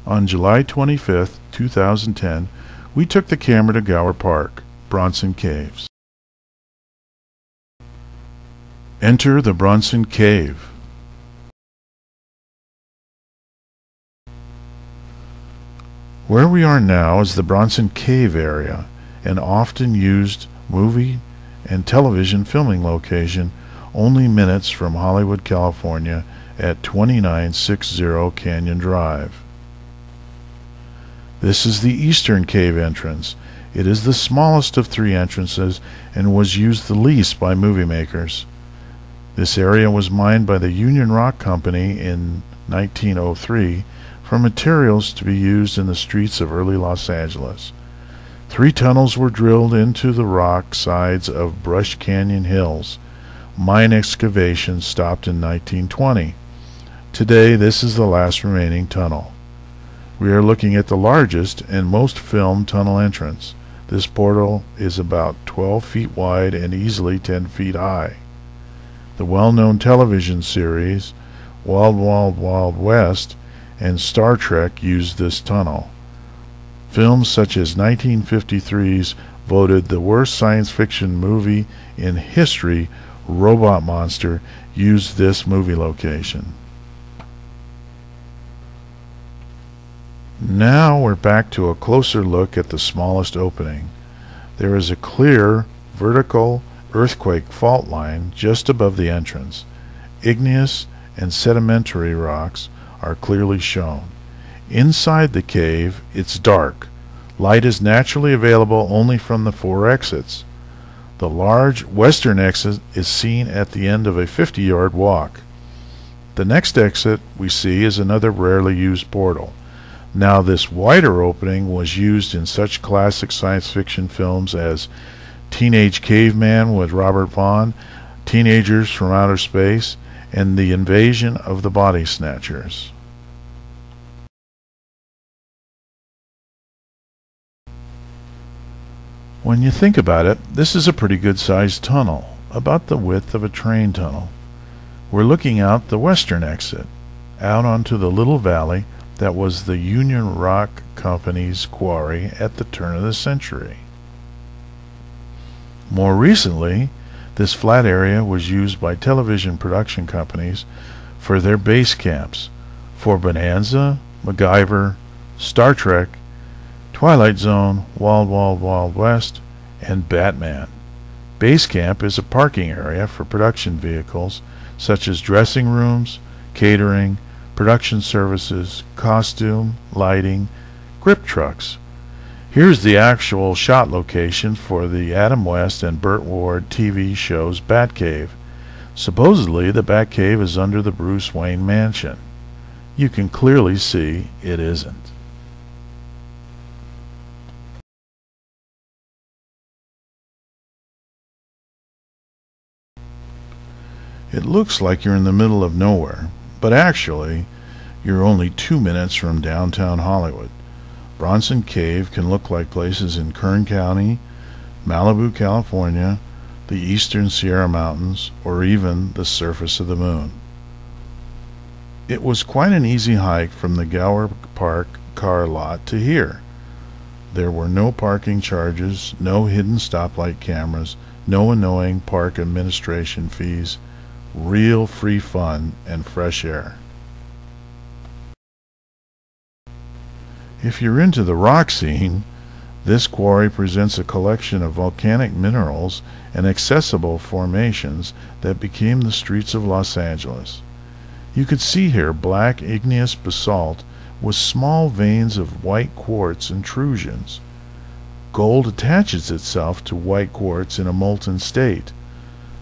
On July 25, 2010, we took the camera to Gower Park, Bronson Caves. Enter the Bronson Cave. Where we are now is the Bronson Cave area, an often used movie and television filming location only minutes from Hollywood, California at 2960 Canyon Drive. This is the eastern cave entrance. It is the smallest of three entrances and was used the least by movie makers. This area was mined by the Union Rock Company in 1903 for materials to be used in the streets of early Los Angeles. 3 tunnels were drilled into the rock sides of Brush Canyon Hills. Mine excavation stopped in 1920. Today, this is the last remaining tunnel. We are looking at the largest and most filmed tunnel entrance. This portal is about 12 feet wide and easily 10 feet high. The well-known television series Wild Wild Wild West and Star Trek used this tunnel. Films such as 1953's voted the worst science fiction movie in history, Robot Monster, used this movie location. Now we're back to a closer look at the smallest opening. There is a clear vertical earthquake fault line just above the entrance. Igneous and sedimentary rocks are clearly shown. Inside the cave, it's dark. Light is naturally available only from the 4 exits. The large western exit is seen at the end of a 50-yard walk. The next exit we see is another rarely used portal. Now this wider opening was used in such classic science fiction films as Teenage Caveman with Robert Vaughn, Teenagers from Outer Space, and The Invasion of the Body Snatchers. When you think about it, this is a pretty good-sized tunnel, about the width of a train tunnel. We're looking out the western exit, out onto the little valley that was the Union Rock Company's quarry at the turn of the century. More recently, this flat area was used by television production companies for their base camps for Bonanza, MacGyver, Star Trek, Twilight Zone, Wild Wild Wild West, and Batman. Base camp is a parking area for production vehicles such as dressing rooms, catering, production services, costume, lighting, grip trucks. Here's the actual shot location for the Adam West and Burt Ward TV show's Batcave. Supposedly the Batcave is under the Bruce Wayne mansion. You can clearly see it isn't. It looks like you're in the middle of nowhere, but actually you're only 2 minutes from downtown Hollywood. Bronson Cave can look like places in Kern County, Malibu, California, the eastern Sierra Mountains, or even the surface of the moon. It was quite an easy hike from the Gower Park car lot to here. There were no parking charges, no hidden stoplight cameras, no annoying park administration fees, real free fun and fresh air. If you're into the rock scene, this quarry presents a collection of volcanic minerals and accessible formations that became the streets of Los Angeles. You could see here black igneous basalt with small veins of white quartz intrusions. Gold attaches itself to white quartz in a molten state.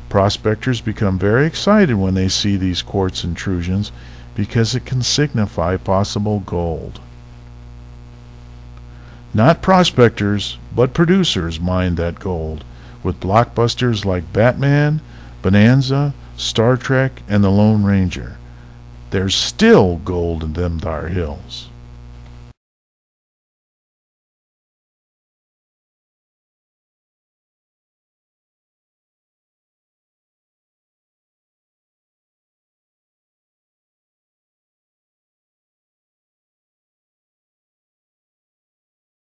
Prospectors become very excited when they see these quartz intrusions because it can signify possible gold. Not prospectors, but producers mined that gold, with blockbusters like Batman, Bonanza, Star Trek, and The Lone Ranger. There's still gold in them thar hills.